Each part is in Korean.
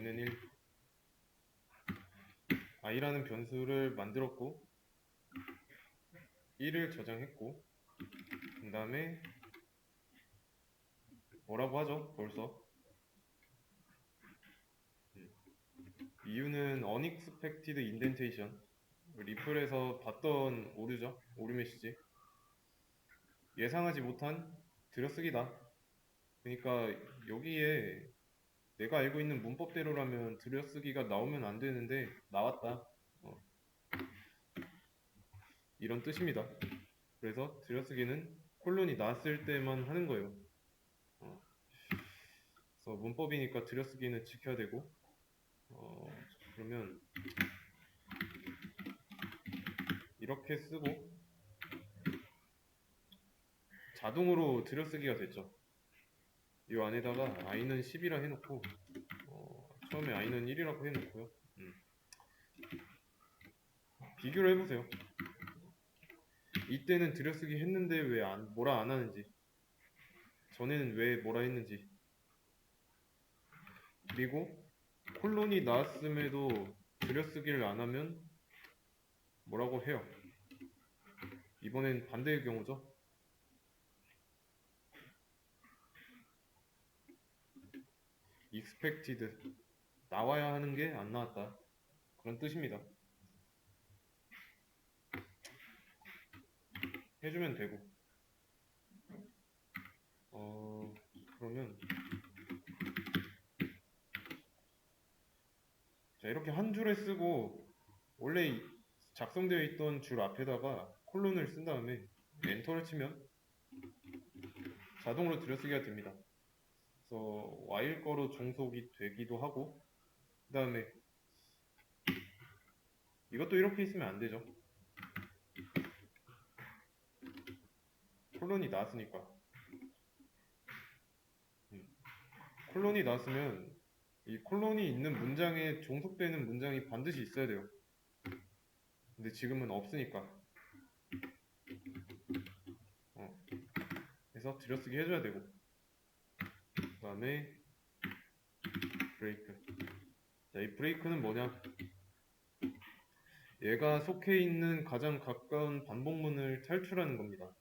i는 1, i라는 변수를 만들었고 1을 저장했고 그 다음에 뭐라고 하죠? 벌써 이유는 unexpected indentation, 리플에서 봤던 오류죠. 오류 메시지, 예상하지 못한 들여쓰기다. 그러니까 여기에 내가 알고 있는 문법대로라면 들여쓰기가 나오면 안 되는데 나왔다, 이런 뜻입니다. 그래서 들여쓰기는 콜론이 나왔을 때만 하는 거예요. 그래서 문법이니까 들여쓰기는 지켜야 되고, 그러면 이렇게 쓰고 자동으로 들여쓰기가 됐죠. 이 안에다가 i는 10이라 해놓고 처음에 i는 1이라고 해놓고요. 비교를 해보세요. 이때는 들여쓰기 했는데 왜 뭐라 안 하는지, 전에는 왜 뭐라 했는지, 그리고 콜론이 나왔음에도 들여쓰기를 안 하면 뭐라고 해요. 이번엔 반대의 경우죠. expected, 나와야 하는 게 안 나왔다, 그런 뜻입니다. 해주면 되고, 그러면 자, 이렇게 한 줄에 쓰고 원래 작성되어 있던 줄 앞에다가 콜론을 쓴 다음에 엔터를 치면 자동으로 들여쓰기가 됩니다. 그래서 while 거로 종속이 되기도 하고, 그 다음에 이것도 이렇게 있으면 안 되죠. 콜론이 나왔으니까. 콜론이 나왔으면 이 콜론이 있는 문장에 종속되는 문장이 반드시 있어야 돼요. 근데 지금은 없으니까. 그래서 들여쓰기 해줘야 되고, 그 다음에 브레이크. 자, 이 브레이크는 뭐냐? 얘가 속해 있는 가장 가까운 반복문을 탈출하는 겁니다.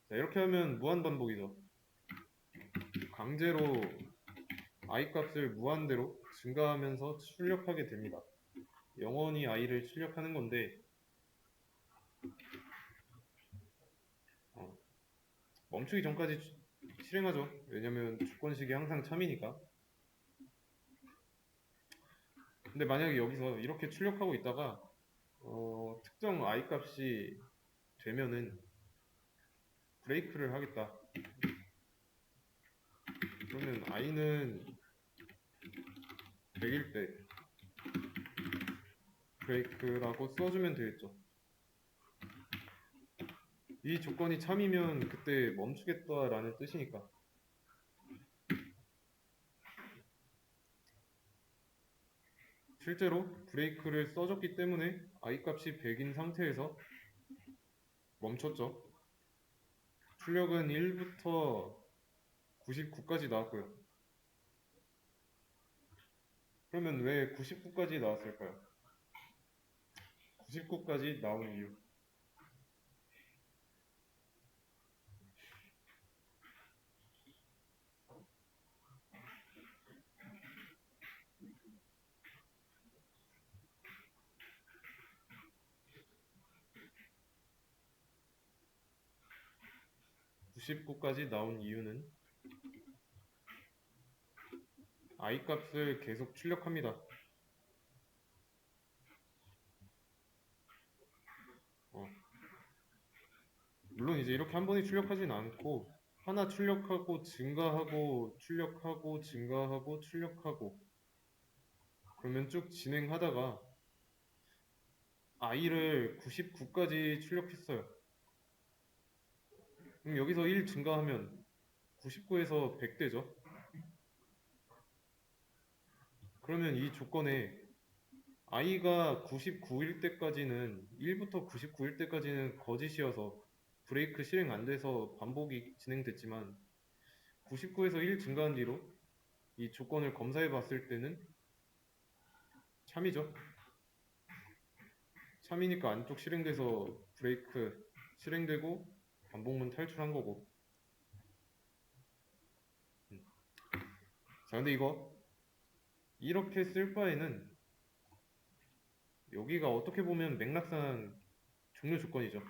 자, 이렇게 하면 무한반복이죠. 강제로 i 값을 무한대로 증가하면서 출력하게 됩니다. 영원히 i를 출력하는 건데, 멈추기 전까지 실행하죠. 왜냐면 주권식이 항상 참이니까. 근데 만약에 여기서 이렇게 출력하고 있다가 특정 i 값이 되면은 브레이크를 하겠다. 그러면 i는 100일 때 브레이크라고 써주면 되겠죠. 이 조건이 참이면 그때 멈추겠다라는 뜻이니까. 실제로 브레이크를 써줬기 때문에 i 값이 100인 상태에서 멈췄죠. 출력은 1부터 99까지 나왔고요. 그러면 왜 99까지 나왔을까요? 99까지 나온 이유. 99까지 나온 이유는 i 값을 계속 출력합니다. 물론 이제 이렇게 한 번에 출력하진 않고 하나 출력하고 증가하고 출력하고 증가하고 출력하고, 그러면 쭉 진행하다가 i를 99까지 출력했어요. 그럼 여기서 1 증가하면 99에서 100 되죠. 그러면 이 조건에 i가 99일 때까지는 1부터 99일 때까지는 거짓이어서 브레이크 실행 안 돼서 반복이 진행됐지만 99에서 1 증가한 뒤로 이 조건을 검사해 봤을 때는 참이죠. 참이니까 안쪽 실행돼서 브레이크 실행되고 반복문 탈출한 거고. 자, 근데 이거 이렇게 쓸 바에는 여기가 어떻게 보면 맥락상 종료 조건이죠.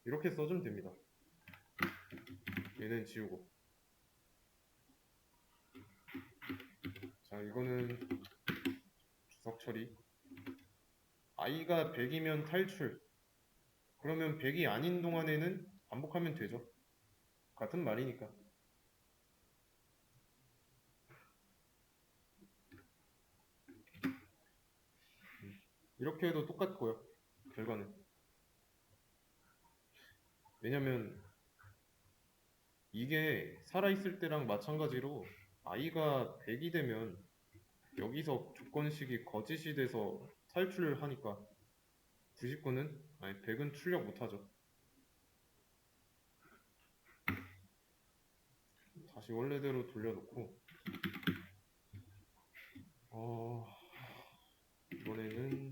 이렇게 써주면 됩니다. 얘는 지우고. 자, 이거는 주석 처리. i가 100이면 탈출. 그러면 100이 아닌 동안에는 반복하면 되죠. 같은 말이니까. 이렇게 해도 똑같고요. 결과는. 왜냐면 이게 살아있을 때랑 마찬가지로 i가 100이 되면 여기서 조건식이 거짓이 돼서 탈출을 하니까 99는 아니 100은 출력 못하죠. 다시 원래대로 돌려놓고 이번에는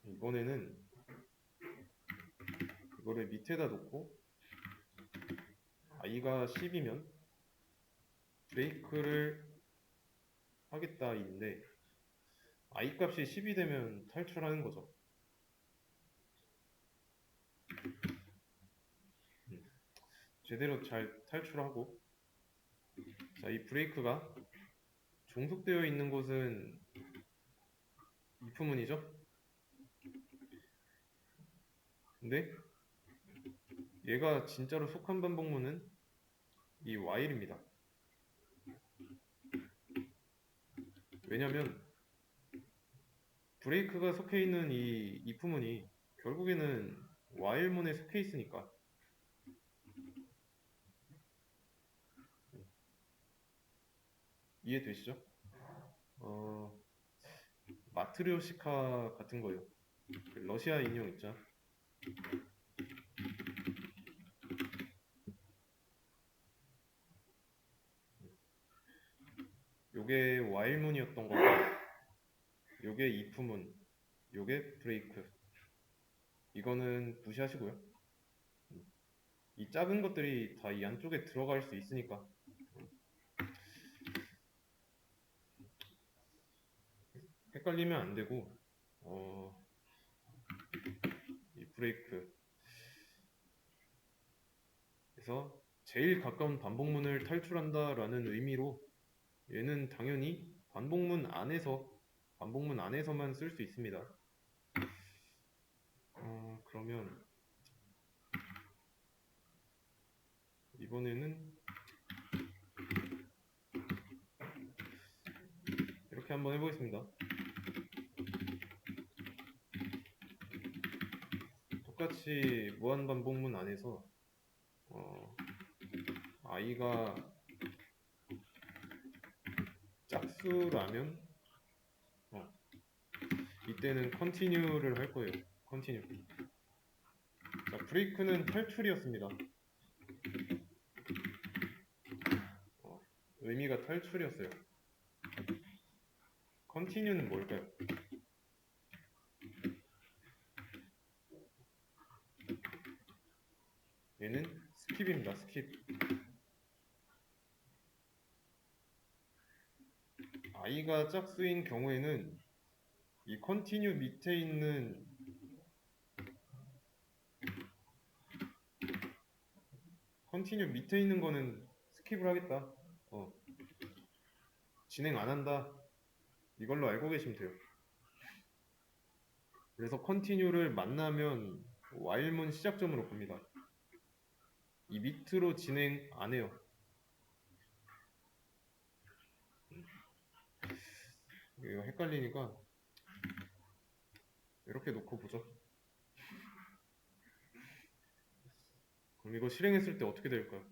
이번에는 이거를 밑에다 놓고 i가 10이면 브레이크를 하겠다인데 i 값이 10이 되면 탈출하는 거죠. 제대로 잘 탈출하고, 자, 이 브레이크가 종속되어 있는 곳은 if문이죠. 근데 얘가 진짜로 속한 반복문은 이 while입니다. 왜냐면 브레이크가 속해 있는 이 if문이 결국에는 while문에 속해 있으니까. 이해되시죠? 마트리오시카 같은 거예요. 그 러시아 인형 있죠? 요게 while문이었던 거고, 요게 if문, 요게 브레이크. 이거는 무시하시고요. 이 작은 것들이 다 이 안쪽에 들어갈 수 있으니까. 헷갈리면 안 되고, 이 브레이크. 그래서 제일 가까운 반복문을 탈출한다라는 의미로 얘는 당연히 반복문 안에서만 쓸 수 있습니다. 그러면 이번에는 이렇게 한번 해보겠습니다. 똑같이 무한반복문 안에서 i가 짝수라면 이때는 continue를 할 거예요. continue. 자, 브레이크는 탈출이었습니다. 의미가 탈출이었어요. continue는 뭘까요? 얘는 스킵입니다. 스킵. i가 짝수인 경우에는 이 continue 밑에 있는 거는 스킵을 하겠다. 진행 안 한다. 이걸로 알고 계시면 돼요. 그래서 continue를 만나면 while문 시작점으로 갑니다. 이 밑으로 진행 안 해요. 이거 헷갈리니까 이렇게 놓고 보죠. 그럼 이거 실행했을 때 어떻게 될까요?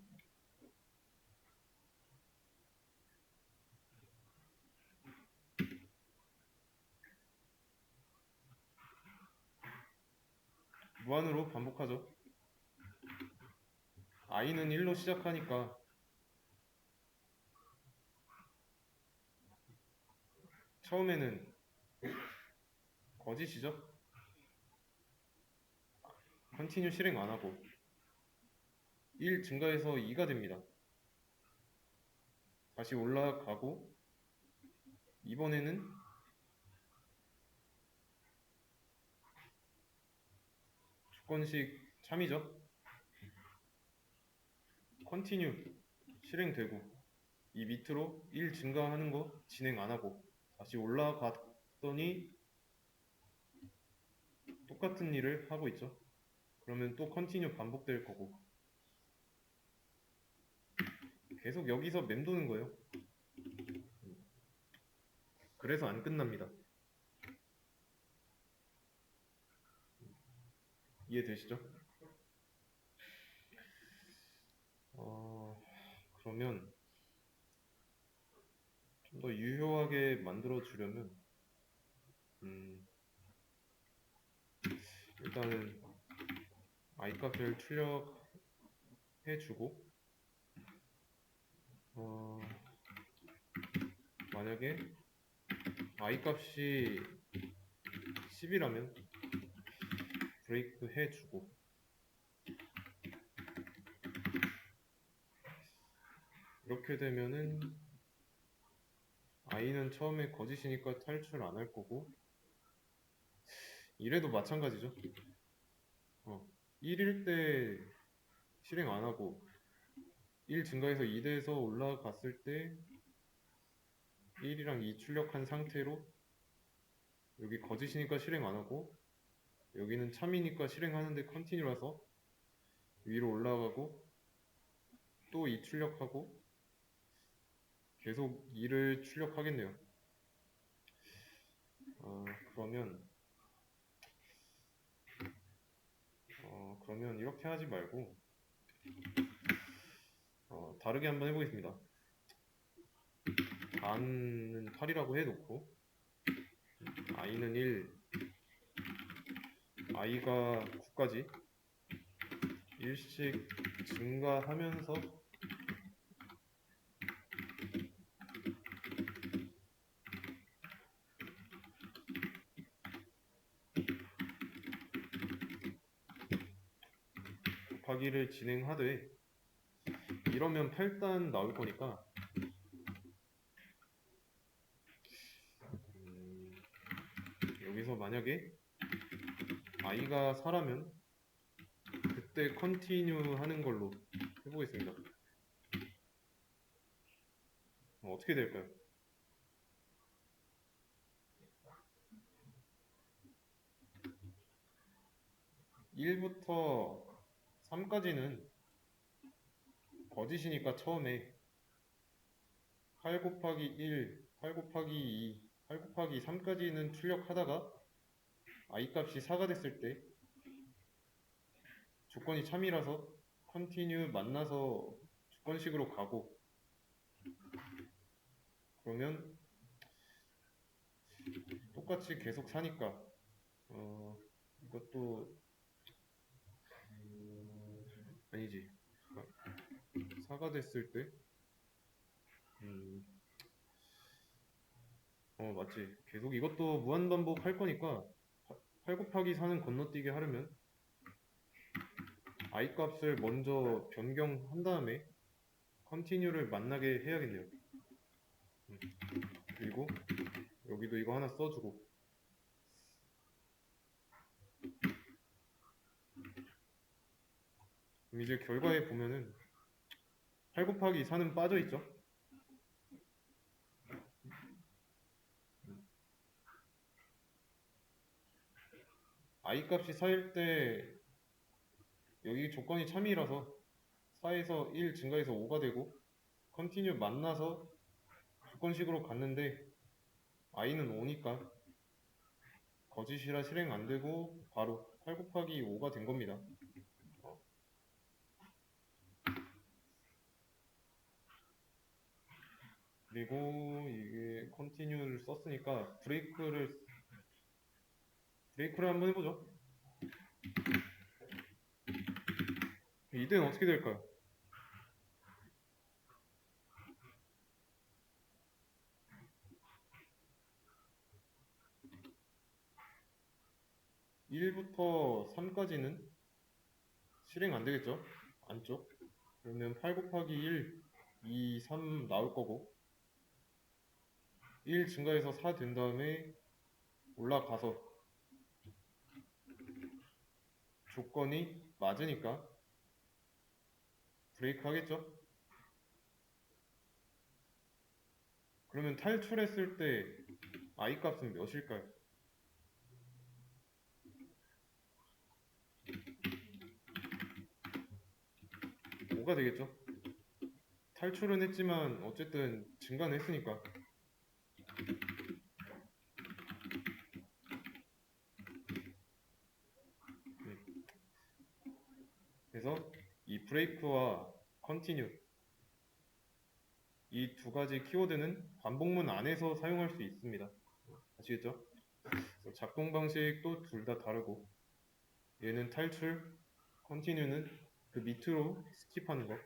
무한으로 반복하죠. i는 1로 시작하니까 처음에는 거짓이죠. 컨티뉴 실행 안 하고 1 증가해서 2가 됩니다. 다시 올라가고 이번에는 조건식 참이죠. 컨티뉴 실행되고 이 밑으로 1 증가하는 거 진행 안 하고 다시 올라갔더니 똑같은 일을 하고 있죠. 그러면 또 컨티뉴 반복될 거고 계속 여기서 맴도는 거예요. 그래서 안 끝납니다. 이해되시죠? 그러면 좀 더 유효하게 만들어 주려면 일단은 i 값을 출력해 주고 만약에 i 값이 10이라면 브레이크 해주고 이렇게 되면은 i는 처음에 거짓이니까 탈출 안 할 거고 이래도 마찬가지죠. 1일 때 실행 안 하고 1 증가해서 2 돼서 올라갔을 때 1이랑 2 출력한 상태로 여기 거짓이니까 실행 안 하고 여기는 참이니까 실행하는데 컨티뉴라서 위로 올라가고 또 2 출력하고 계속 2를 출력하겠네요. 그러면 이렇게 하지 말고 다르게 한번 해보겠습니다. 단은 8이라고 해놓고 i는 1, i가 9까지 1씩 증가하면서 곱하기를 진행하되 이러면 8단 나올 거니까 여기서 만약에 i가 4라면 그때 컨티뉴 하는 걸로 해보겠습니다. 어떻게 될까요? 1부터 3까지는 거짓이니까 처음에 8 곱하기 1, 8 곱하기 2, 8 곱하기 3까지는 출력하다가 i 값이 4가 됐을 때 조건이 참이라서 컨티뉴 만나서 조건식으로 가고 그러면 똑같이 계속 사니까 이것도 아니지 4가 됐을 때 맞지 계속 이것도 무한반복 할 거니까 8 곱하기 4는 건너뛰게 하려면 i 값을 먼저 변경한 다음에 컨티뉴를 만나게 해야겠네요. 그리고 여기도 이거 하나 써주고 그럼 이제 결과에 보면은 8 곱하기 4는 빠져있죠. i 값이 4일 때 여기 조건이 참이라서 4에서 1 증가해서 5가 되고 컨티뉴 만나서 조건식으로 갔는데 i는 5니까 거짓이라 실행 안 되고 바로 8 곱하기 5가 된 겁니다. 그리고 이게 컨티뉴를 썼으니까 브레이크를 한번 해보죠. 이대는 어떻게 될까요? 1부터 3까지는 실행 안 되겠죠? 안쪽. 그러면 8 곱하기 1, 2, 3 나올 거고 1 증가해서 4 된 다음에 올라가서 조건이 맞으니까 브레이크 하겠죠? 그러면 탈출했을 때 I 값은 몇일까요? 5가 되겠죠? 탈출은 했지만 어쨌든 증가는 했으니까. 네. 그래서 이 브레이크와 컨티뉴 이 두 가지 키워드는 반복문 안에서 사용할 수 있습니다. 아시겠죠? 그래서 작동 방식도 둘 다 다르고 얘는 탈출, 컨티뉴는 그 밑으로 스킵하는 거.